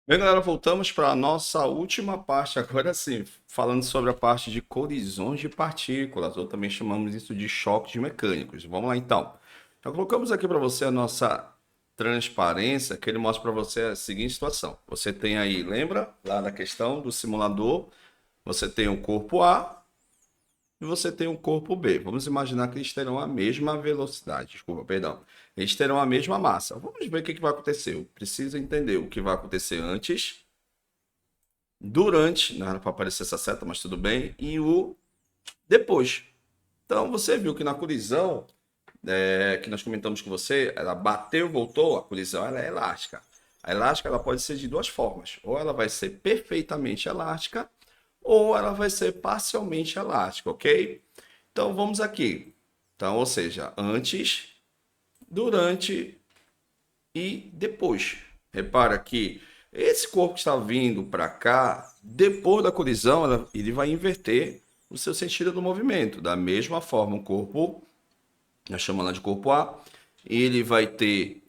Bem, galera, voltamos para a nossa última parte, agora sim, falando sobre a parte de colisões de partículas, ou também chamamos isso de choques mecânicos. Vamos lá então. Já colocamos aqui para você a nossa transparência, que ele mostra para você a seguinte situação. Você tem aí, lembra lá da questão do simulador? Você tem o corpo A e você tem o corpo B. Vamos imaginar que eles terão a mesma velocidade, desculpa, perdão. Eles terão a mesma massa. Vamos ver o que vai acontecer. Eu preciso entender o que vai acontecer antes, durante, não era para aparecer essa seta, mas tudo bem, e o depois. Então você viu que na colisão, que nós comentamos com você, ela bateu, voltou, a colisão ela é elástica. A elástica ela pode ser de duas formas, ou ela vai ser perfeitamente elástica, ou ela vai ser parcialmente elástica, ok? Então vamos aqui. Então, ou seja, antes, durante e depois. Repara que esse corpo que está vindo para cá, depois da colisão, ele vai inverter o seu sentido do movimento. Da mesma forma, o corpo, nós chamamos lá de corpo A, ele vai ter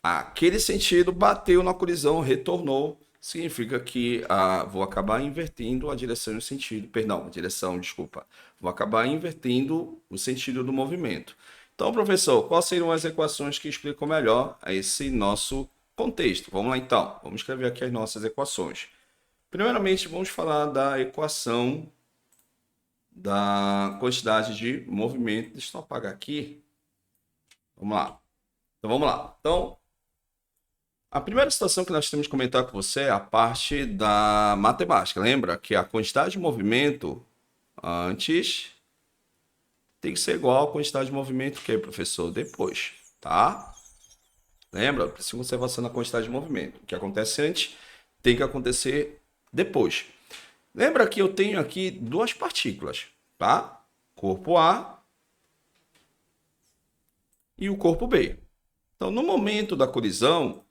aquele sentido, bateu na colisão, retornou, significa que vou acabar invertendo a direção e o sentido, perdão, a direção, desculpa, vou acabar invertendo o sentido do movimento. Então, professor, quais seriam as equações que explicam melhor esse nosso contexto? Vamos lá então, vamos escrever aqui as nossas equações. Primeiramente, vamos falar da equação da quantidade de movimento. Deixa eu apagar aqui. Vamos lá. Então, vamos lá. Então, a primeira situação que nós temos que comentar com você é a parte da matemática. Lembra que a quantidade de movimento antes tem que ser igual à quantidade de movimento que, professor, depois, tá? Lembra? Precisa conservação da quantidade de movimento. O que acontece antes tem que acontecer depois. Lembra que eu tenho aqui duas partículas, tá? Corpo A e o corpo B. Então, no momento da colisão,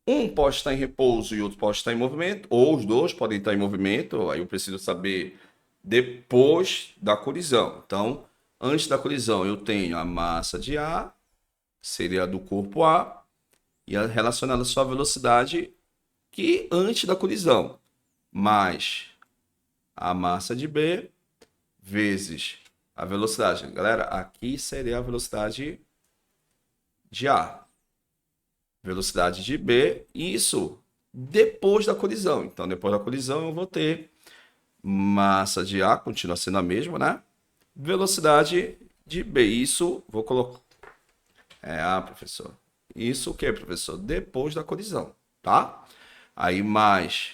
um pode estar em repouso e outro pode estar em movimento, ou os dois podem estar em movimento, aí eu preciso saber depois da colisão. Então, antes da colisão, eu tenho a massa de A, seria a do corpo A, e relacionada à sua velocidade, que antes da colisão, mais a massa de B, vezes a velocidade. Galera, aqui seria a velocidade de A. Velocidade de B, isso depois da colisão. Então, depois da colisão, eu vou ter massa de A, continua sendo a mesma, né? Velocidade de B, isso, vou colocar. Professor. Isso o que, professor? Depois da colisão, tá? Aí, mais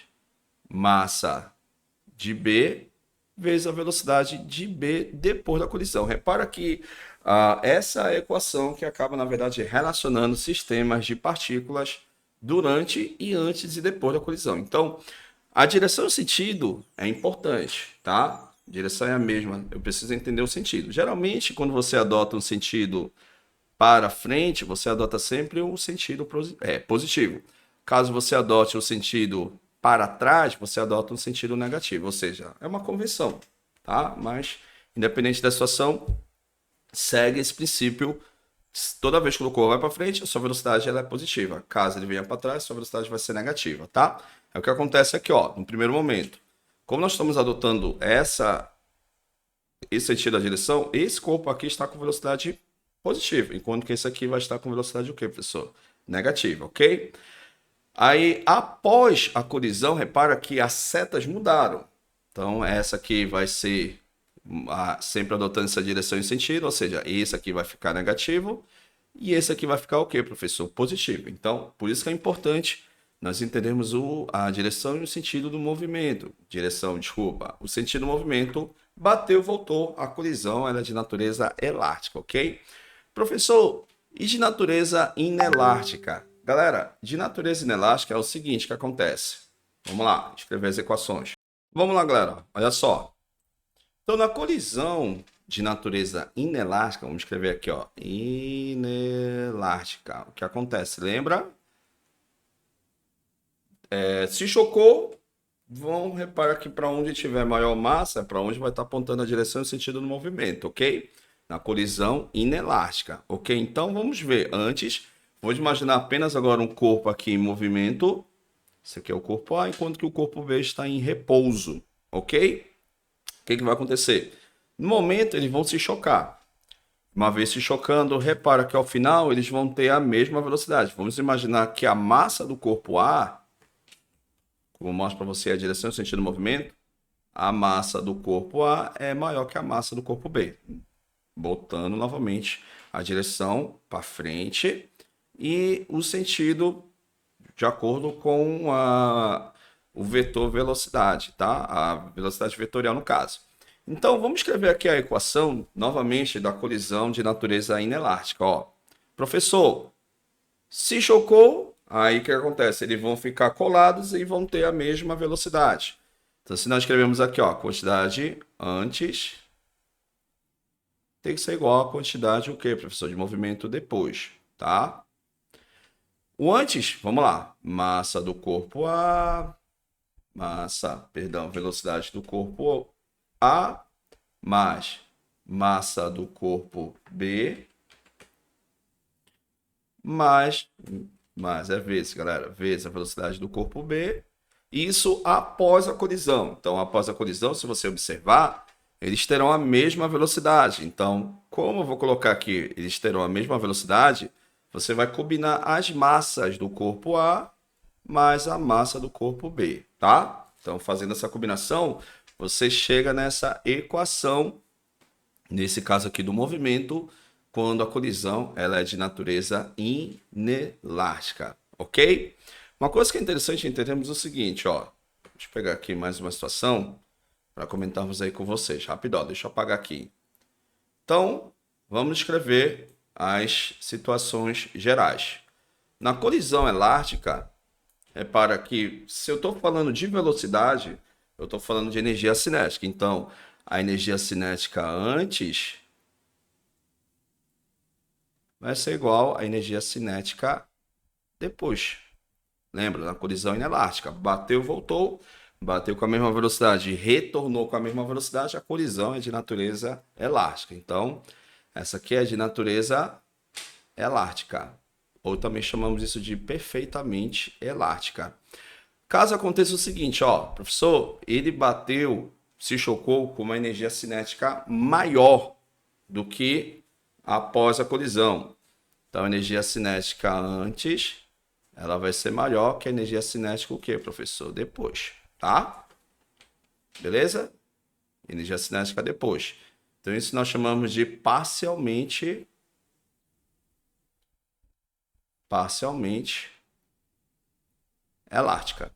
massa de B vezes a velocidade de B depois da colisão. Repara que essa é a equação que acaba, na verdade, relacionando sistemas de partículas durante e antes e depois da colisão. Então, a direção e o sentido é importante, tá? A direção é a mesma, eu preciso entender o sentido. Geralmente, quando você adota um sentido para frente, você adota sempre o sentido positivo. Caso você adote o sentido para trás, você adota um sentido negativo, ou seja, é uma convenção, tá? Mas, independente da situação, segue esse princípio. Toda vez que o corpo vai para frente, a sua velocidade ela é positiva. Caso ele venha para trás, a sua velocidade vai ser negativa, tá? É o que acontece aqui, ó, no primeiro momento. Como nós estamos adotando esse sentido da direção, esse corpo aqui está com velocidade positiva, enquanto que esse aqui vai estar com velocidade o quê, professor? Negativa, ok? Aí, após a colisão, repara que as setas mudaram. Então, essa aqui vai ser sempre adotando essa direção e sentido, ou seja, esse aqui vai ficar negativo e esse aqui vai ficar o quê, professor? Positivo. Então, por isso que é importante nós entendermos a direção e o sentido do movimento. Direção, desculpa, o sentido do movimento bateu, voltou, a colisão ela é de natureza elástica, ok? Professor, e de natureza inelástica? Galera, de natureza inelástica é o seguinte que acontece. Vamos lá, escrever as equações. Vamos lá, galera, olha só. Então, na colisão de natureza inelástica, vamos escrever aqui, ó, inelástica. O que acontece? Lembra? Se chocou, vão reparar que para onde tiver maior massa, é para onde vai estar apontando a direção e o sentido do movimento, ok? Na colisão inelástica, ok? Então, vamos ver. Antes, vou imaginar apenas agora um corpo aqui em movimento, Esse aqui é o corpo A, enquanto que o corpo B está em repouso, ok? O que vai acontecer? No momento, eles vão se chocar. Uma vez se chocando, repara que ao final eles vão ter a mesma velocidade. Vamos imaginar que a massa do corpo A, como mostra para você a direção e o sentido do movimento, a massa do corpo A é maior que a massa do corpo B. Botando novamente a direção para frente e o sentido de acordo com o vetor velocidade, tá? A velocidade vetorial no caso. Então, vamos escrever aqui a equação, novamente, da colisão de natureza inelástica. Ó, professor, se chocou, aí o que acontece? Eles vão ficar colados e vão ter a mesma velocidade. Então, se nós escrevemos aqui, ó, quantidade antes, tem que ser igual a quantidade, o quê, professor? De movimento depois, tá? O antes, vamos lá, massa do corpo A, velocidade do corpo A, mais massa do corpo B, mais é vezes, galera, vezes a velocidade do corpo B, isso após a colisão. Então, após a colisão, se você observar, eles terão a mesma velocidade. Então, como eu vou colocar aqui, eles terão a mesma velocidade, você vai combinar as massas do corpo A mais a massa do corpo B, tá? Então, fazendo essa combinação, você chega nessa equação, nesse caso aqui do movimento, quando a colisão ela é de natureza inelástica, ok? Uma coisa que é interessante entendermos é o seguinte, ó. Deixa eu pegar aqui mais uma situação para comentarmos aí com vocês. Rapidão, deixa eu apagar aqui. Então, vamos escrever as situações gerais. Na colisão elástica, repara que se eu estou falando de velocidade, eu estou falando de energia cinética. Então, a energia cinética antes vai ser igual à energia cinética depois. Lembra, na colisão inelástica. Bateu, voltou, bateu com a mesma velocidade, retornou com a mesma velocidade, a colisão é de natureza elástica. Então, essa aqui é de natureza elástica, ou também chamamos isso de perfeitamente elástica. Caso aconteça o seguinte, ó, professor, ele bateu, se chocou com uma energia cinética maior do que após a colisão. Então, a energia cinética antes, ela vai ser maior que a energia cinética o quê, professor? Depois, tá? Beleza? Energia cinética depois. Então, isso nós chamamos de parcialmente elástica.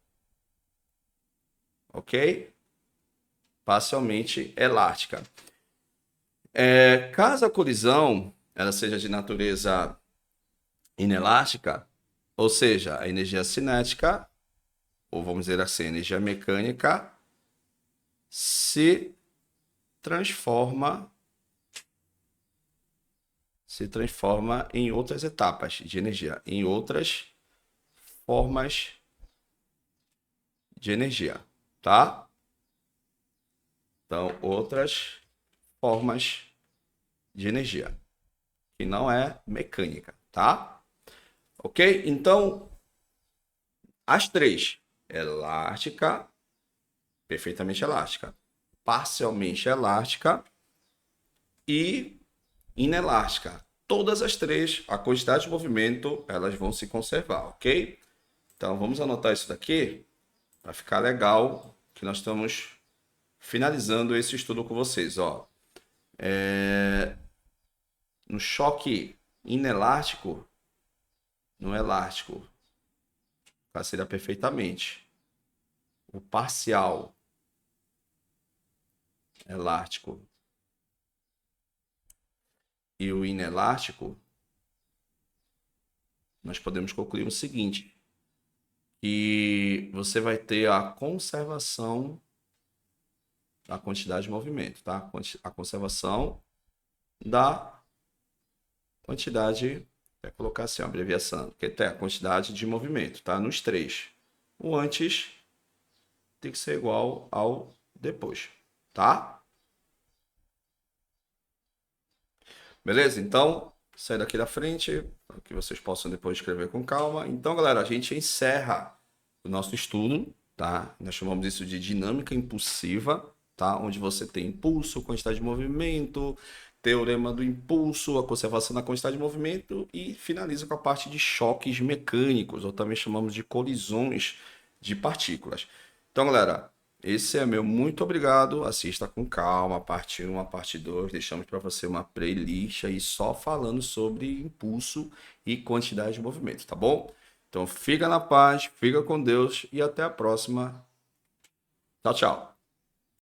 Ok? Parcialmente elástica. Caso a colisão ela seja de natureza inelástica, ou seja, a energia cinética, ou vamos dizer assim, a energia mecânica, se transforma em outras etapas de energia, em outras formas de energia, tá? Então, outras formas de energia, que não é mecânica, tá? Ok? Então, as três, elástica, perfeitamente elástica, parcialmente elástica e inelástica. Todas as três, a quantidade de movimento, elas vão se conservar, ok? Então, vamos anotar isso daqui para ficar legal, que nós estamos finalizando esse estudo com vocês, ó. No choque inelástico, no elástico, seria perfeitamente. O parcial elástico e o inelástico, nós podemos concluir o seguinte, que você vai ter a conservação da quantidade de movimento, tá? A conservação da quantidade, vai colocar assim, uma abreviação, que é a quantidade de movimento, tá? Nos três. O antes tem que ser igual ao depois, tá? Beleza? Então, sai daqui da frente, para que vocês possam depois escrever com calma. Então, galera, a gente encerra o nosso estudo, tá? Nós chamamos isso de dinâmica impulsiva, tá? Onde você tem impulso, quantidade de movimento, teorema do impulso, a conservação da quantidade de movimento e finaliza com a parte de choques mecânicos, ou também chamamos de colisões de partículas. Então, galera, esse é meu muito obrigado. Assista com calma, a parte 1, a parte 2. Deixamos para você uma playlist aí só falando sobre impulso e quantidade de movimento, tá bom? Então, fica na paz, fica com Deus e até a próxima. Tchau, tchau.